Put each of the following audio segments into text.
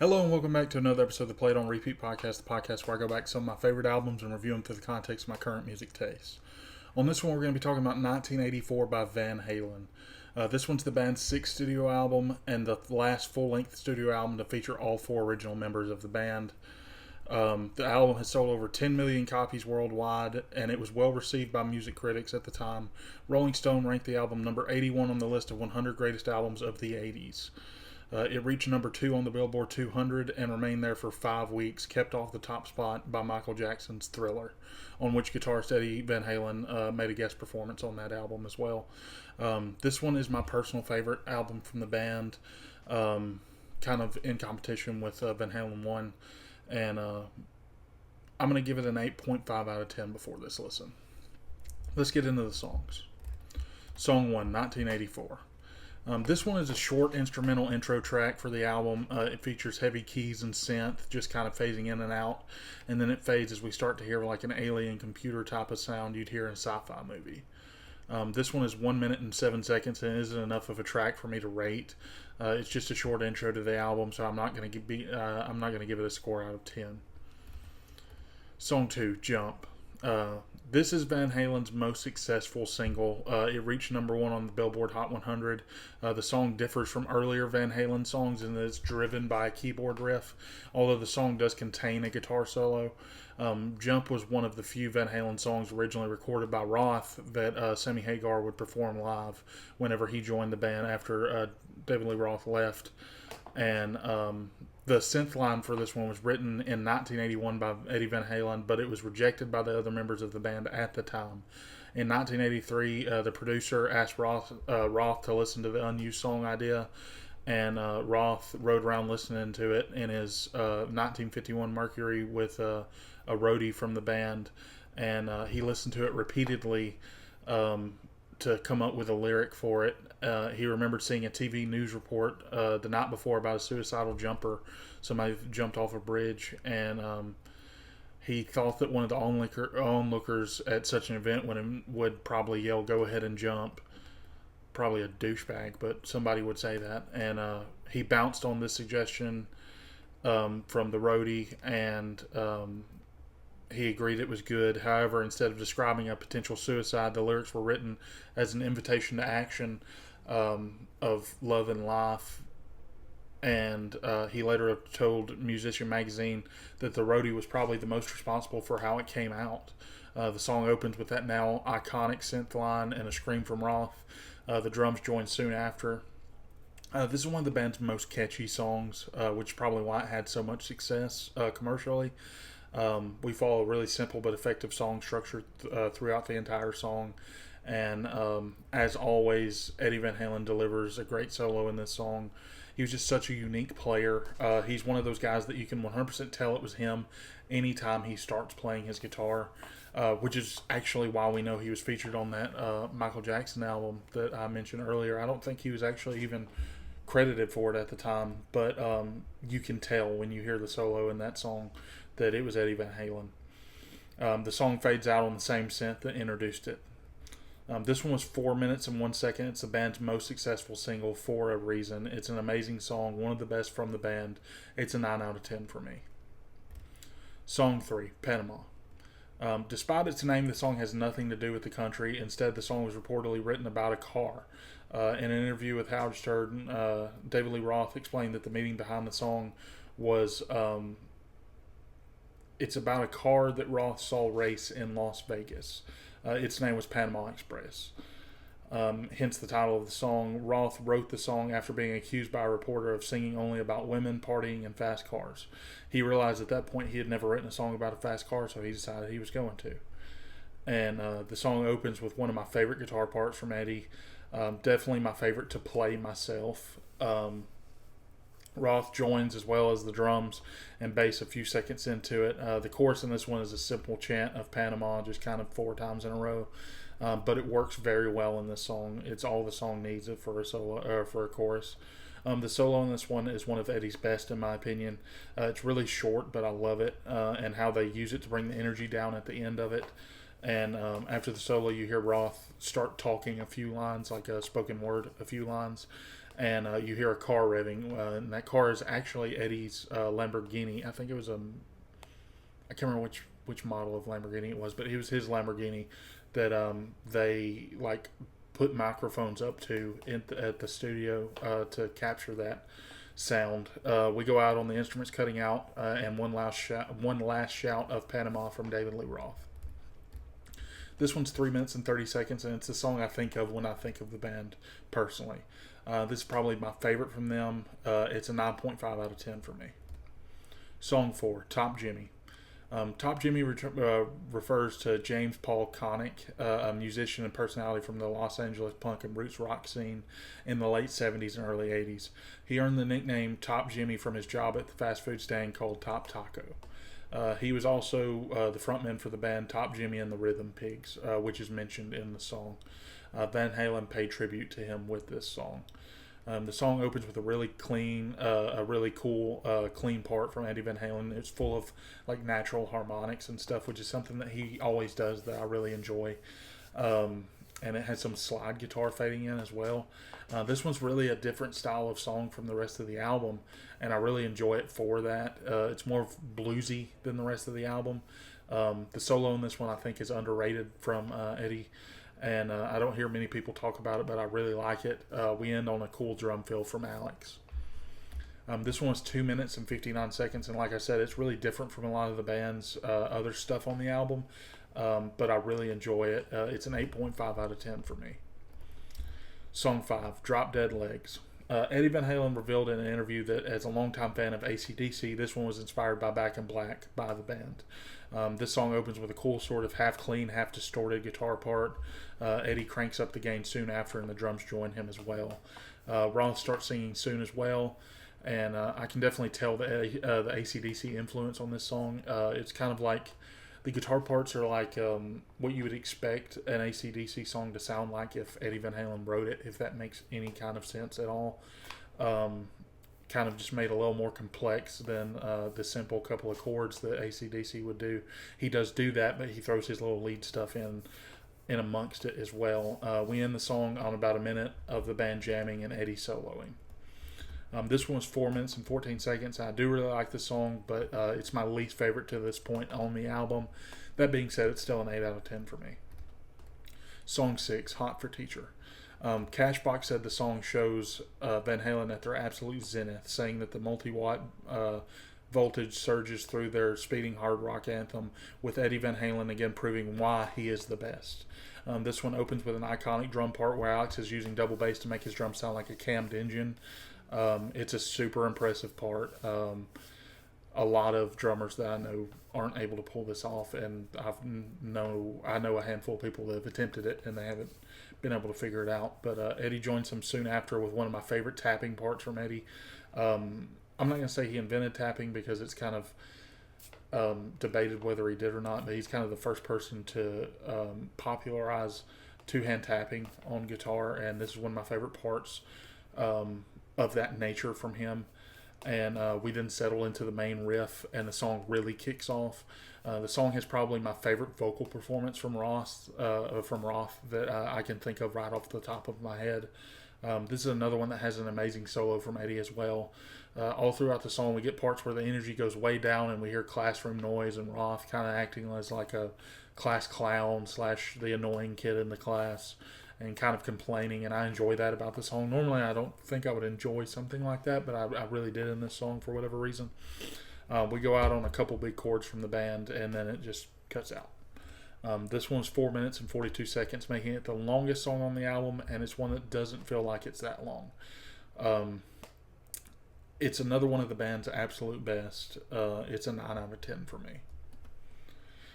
Hello and welcome back to another episode of the Play It On Repeat podcast, the podcast where I go back to some of my favorite albums and review them through the context of my current music tastes. On this one, we're going to be talking about 1984 by Van Halen. This one's the band's sixth studio album and the last full-length studio album to feature all four original members of the band. The album has sold over 10 million copies worldwide, and it was well received by music critics at the time. Rolling Stone ranked the album number 81 on the list of 100 greatest albums of the 80s. It reached number 2 on the Billboard 200 and remained there for 5 weeks, kept off the top spot by Michael Jackson's Thriller, on which guitarist Eddie Van Halen made a guest performance on that album as well. This one is my personal favorite album from the band, kind of in competition with Van Halen 1, and I'm going to give it an 8.5 out of 10 before this listen. Let's get into the songs. Song 1, 1984. This one is a short instrumental intro track for the album. It features heavy keys and synth, just kind of phasing in and out, and then it fades as we start to hear like an alien computer type of sound you'd hear in a sci-fi movie. This one is 1 minute and 7 seconds and isn't enough of a track for me to rate. It's just a short intro to the album, so I'm not going to give it a score out of 10. Song 2, Jump. This is Van Halen's most successful single. It reached number 1 on the Billboard Hot 100. The song differs from earlier Van Halen songs in that it's driven by a keyboard riff, although the song does contain a guitar solo. Jump was one of the few Van Halen songs originally recorded by Roth that Sammy Hagar would perform live whenever he joined the band after David Lee Roth left. And the synth line for this one was written in 1981 by Eddie Van Halen, but it was rejected by the other members of the band at the time. In 1983, the producer asked Roth to listen to the unused song idea, and Roth rode around listening to it in his 1951 Mercury with a roadie from the band, and he listened to it repeatedly to come up with a lyric for it. He remembered seeing a TV news report the night before about a suicidal jumper. Somebody jumped off a bridge, and he thought that one of the onlookers at such an event would probably yell, "Go ahead and jump." Probably a douchebag, but somebody would say that. And he bounced on this suggestion from the roadie, and he agreed it was good. However, instead of describing a potential suicide, the lyrics were written as an invitation to action of love and life. And he later told Musician Magazine that the roadie was probably the most responsible for how it came out. The song opens with that now iconic synth line and a scream from Roth. The drums join soon after. This is one of the band's most catchy songs, which is probably why it had so much success commercially. We follow a really simple but effective song structure throughout the entire song, and as always, Eddie Van Halen delivers a great solo in this song. He was just such a unique player. He's one of those guys that you can 100% tell it was him anytime he starts playing his guitar, which is actually why we know he was featured on that Michael Jackson album that I mentioned earlier. I don't think he was actually even credited for it at the time, but you can tell when you hear the solo in that song that it was Eddie Van Halen. The song fades out on the same synth that introduced it. This one was 4 minutes and 1 second. It's the band's most successful single for a reason. It's an amazing song, one of the best from the band. It's a 9 out of 10 for me. Song 3, Panama. Despite its name, the song has nothing to do with the country. Instead, the song was reportedly written about a car. In an interview with Howard Stern, David Lee Roth explained that the meaning behind the song was it's about a car that Roth saw race in Las Vegas. Its name was Panama Express. Hence the title of the song. Roth wrote the song after being accused by a reporter of singing only about women, partying, and fast cars. He realized at that point he had never written a song about a fast car, so he decided he was going to. And the song opens with one of my favorite guitar parts from Eddie. Definitely my favorite to play myself. Roth joins as well as the drums and bass a few seconds into it. The chorus in this one is a simple chant of Panama, just kind of 4 times in a row. But it works very well in this song. It's all the song needs it for a solo for a chorus. The solo in this one is one of Eddie's best, in my opinion. It's really short, but I love it, and how they use it to bring the energy down at the end of it. And after the solo, you hear Roth start talking a few lines, like a spoken word, a few lines, and you hear a car revving, and that car is actually Eddie's Lamborghini. I think it was I can't remember which model of Lamborghini it was, but it was his Lamborghini that they like put microphones up to at the studio to capture that sound. We go out on the instruments cutting out, and one last shout of Panama from David Lee Roth. This one's 3 minutes and 30 seconds, and it's the song I think of when I think of the band personally. This is probably my favorite from them. It's a 9.5 out of 10 for me. Song 4, Top Jimmy. Top Jimmy refers to James Paul Connick, a musician and personality from the Los Angeles punk and roots rock scene in the late 70s and early 80s. He earned the nickname Top Jimmy from his job at the fast food stand called Top Taco. He was also the frontman for the band Top Jimmy and the Rhythm Pigs, which is mentioned in the song. Van Halen paid tribute to him with this song. The song opens with a really cool, clean part from Eddie Van Halen. It's full of like natural harmonics and stuff, which is something that he always does that I really enjoy. And it has some slide guitar fading in as well. This one's really a different style of song from the rest of the album, and I really enjoy it for that. It's more bluesy than the rest of the album. The solo in this one I think is underrated from Eddie. And I don't hear many people talk about it, but I really like it. We end on a cool drum fill from Alex. This one was 2 minutes and 59 seconds, and like I said, it's really different from a lot of the band's other stuff on the album, but I really enjoy it. It's an 8.5 out of 10 for me. Song 5, Drop Dead Legs. Eddie Van Halen revealed in an interview that as a longtime fan of AC/DC, this one was inspired by Back in Black by the band. This song opens with a cool sort of half clean, half distorted guitar part. Eddie cranks up the gain soon after, and the drums join him as well. Roth starts singing soon as well, and I can definitely tell the AC/DC influence on this song. It's kind of like the guitar parts are like what you would expect an AC/DC song to sound like if Eddie Van Halen wrote it, if that makes any kind of sense at all. Kind of just made a little more complex than the simple couple of chords that AC/DC would do. He does do that, but he throws his little lead stuff in amongst it as well. We end the song on about a minute of the band jamming and Eddie soloing. This one was 4 minutes and 14 seconds. I do really like the song, but it's my least favorite to this point on the album. That being said, it's still an 8 out of 10 for me. Song 6, Hot for Teacher. Cashbox said the song shows Van Halen at their absolute zenith, saying that the multi-watt voltage surges through their speeding hard rock anthem, with Eddie Van Halen again proving why he is the best. This one opens with an iconic drum part where Alex is using double bass to make his drum sound like a cammed engine. It's a super impressive part. A lot of drummers that I know aren't able to pull this off, and I know a handful of people that have attempted it and they haven't been able to figure it out. But Eddie joins him soon after with one of my favorite tapping parts from Eddie. I'm not going to say he invented tapping because it's kind of debated whether he did or not, but he's kind of the first person to popularize two-hand tapping on guitar, and this is one of my favorite parts of that nature from him. And we then settle into the main riff, and the song really kicks off. The song has probably my favorite vocal performance from Roth that I can think of right off the top of my head. This is another one that has an amazing solo from Eddie as well. All throughout the song, we get parts where the energy goes way down, and we hear classroom noise and Roth kind of acting as like a class clown / the annoying kid in the class, and kind of complaining, and I enjoy that about the song. Normally I don't think I would enjoy something like that, but I really did in this song for whatever reason. We go out on a couple big chords from the band, and then it just cuts out. This one's 4 minutes and 42 seconds, making it the longest song on the album, and it's one that doesn't feel like it's that long. It's another one of the band's absolute best. It's a 9 out of 10 for me.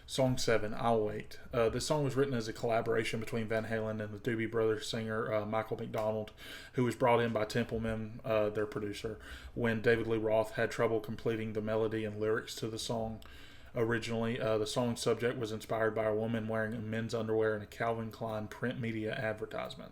Song 7, I'll Wait. This song was written as a collaboration between Van Halen and the Doobie Brothers singer Michael McDonald, who was brought in by Templeman, their producer, when David Lee Roth had trouble completing the melody and lyrics to the song. Originally, the song's subject was inspired by a woman wearing men's underwear in a Calvin Klein print media advertisement.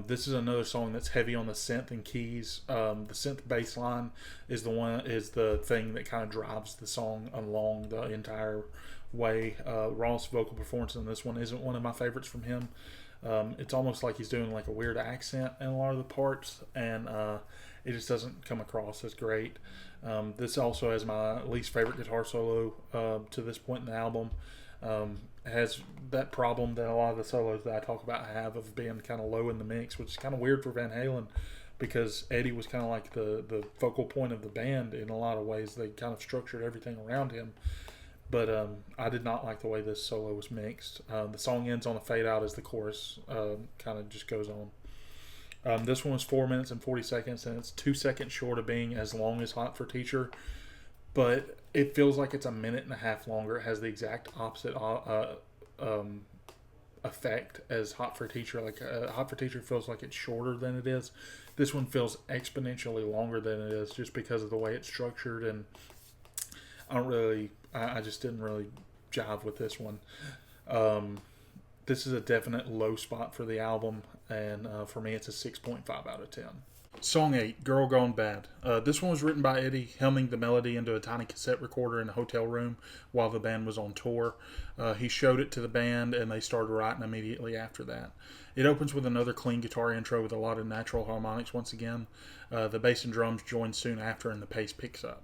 This is another song that's heavy on the synth and keys. The synth bass line is the thing that kind of drives the song along the entire way. Ross' vocal performance in this one isn't one of my favorites from him. It's almost like he's doing like a weird accent in a lot of the parts, and it just doesn't come across as great. This also has my least favorite guitar solo to this point in the album. Has that problem that a lot of the solos that I talk about have of being kind of low in the mix, which is kind of weird for Van Halen because Eddie was kind of like the focal point of the band in a lot of ways. They kind of structured everything around him. But I did not like the way this solo was mixed. The song ends on a fade out as the chorus kind of just goes on. This one was 4 minutes and 40 seconds, and it's 2 seconds short of being as long as Hot for Teacher. But it feels like it's a minute and a half longer. It has the exact opposite effect as Hot for Teacher. Like Hot for Teacher feels like it's shorter than it is. This one feels exponentially longer than it is just because of the way it's structured, and I just didn't really jive with this one. This is a definite low spot for the album, and for me it's a 6.5 out of 10. Song 8, Girl Gone Bad. This one was written by Eddie, humming the melody into a tiny cassette recorder in a hotel room while the band was on tour. He showed it to the band, and they started writing immediately after that. It opens with another clean guitar intro with a lot of natural harmonics once again. The bass and drums join soon after, and the pace picks up.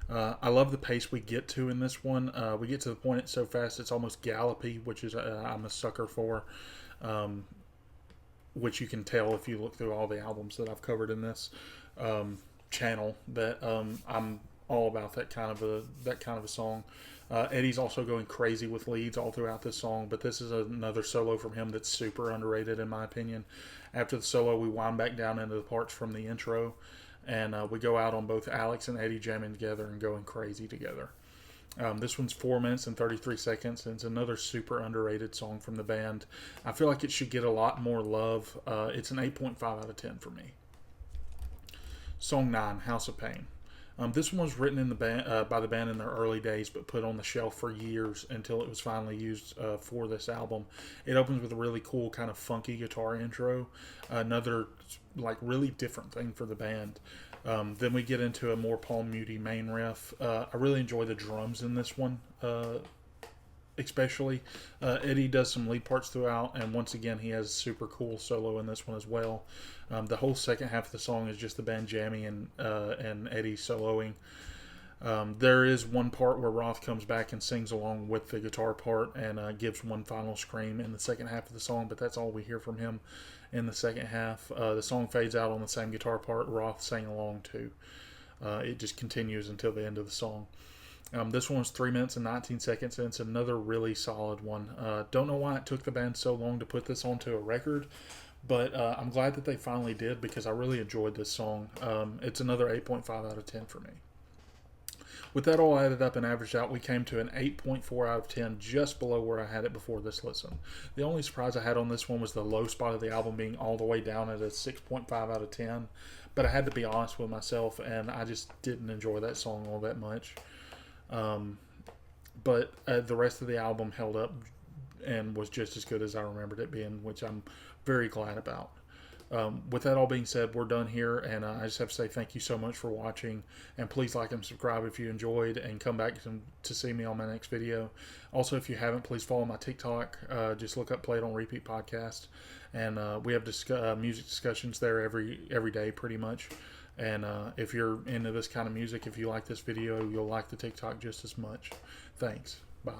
I love the pace we get to in this one. We get to the point it's so fast it's almost gallopy, which is I'm a sucker for. Which you can tell if you look through all the albums that I've covered in this channel, that I'm all about that kind of a song. Eddie's also going crazy with leads all throughout this song, but this is another solo from him that's super underrated in my opinion. After the solo, we wind back down into the parts from the intro, and we go out on both Alex and Eddie jamming together and going crazy together. This one's 4 minutes and 33 seconds, and it's another super underrated song from the band. I feel like it should get a lot more love. It's an 8.5 out of 10 for me. Song 9, House of Pain. This one was written in the band, by the band in their early days, but put on the shelf for years until it was finally used for this album. It opens with a really cool kind of funky guitar intro, another like really different thing for the band. Then we get into a more Paul Muti main riff. I really enjoy the drums in this one, especially. Eddie does some lead parts throughout, and once again, he has a super cool solo in this one as well. The whole second half of the song is just the band jamming and Eddie soloing. There is one part where Roth comes back and sings along with the guitar part and gives one final scream in the second half of the song, but that's all we hear from him in the second half. The song fades out on the same guitar part. Roth sang along too. It just continues until the end of the song. This one was 3 minutes and 19 seconds, and it's another really solid one. Don't know why it took the band so long to put this onto a record, but I'm glad that they finally did because I really enjoyed this song. It's another 8.5 out of 10 for me. With that all added up and averaged out, we came to an 8.4 out of 10, just below where I had it before this listen. The only surprise I had on this one was the low spot of the album being all the way down at a 6.5 out of 10. But I had to be honest with myself, and I just didn't enjoy that song all that much. But the rest of the album held up and was just as good as I remembered it being, which I'm very glad about. With that all being said, we're done here, and I just have to say thank you so much for watching, and please like and subscribe if you enjoyed, and come back to see me on my next video. Also, if you haven't, please follow my TikTok. Just look up Play It on Repeat Podcast, and we have music discussions there every day pretty much. And if you're into this kind of music, if you like this video, you'll like the TikTok just as much. Thanks. Bye.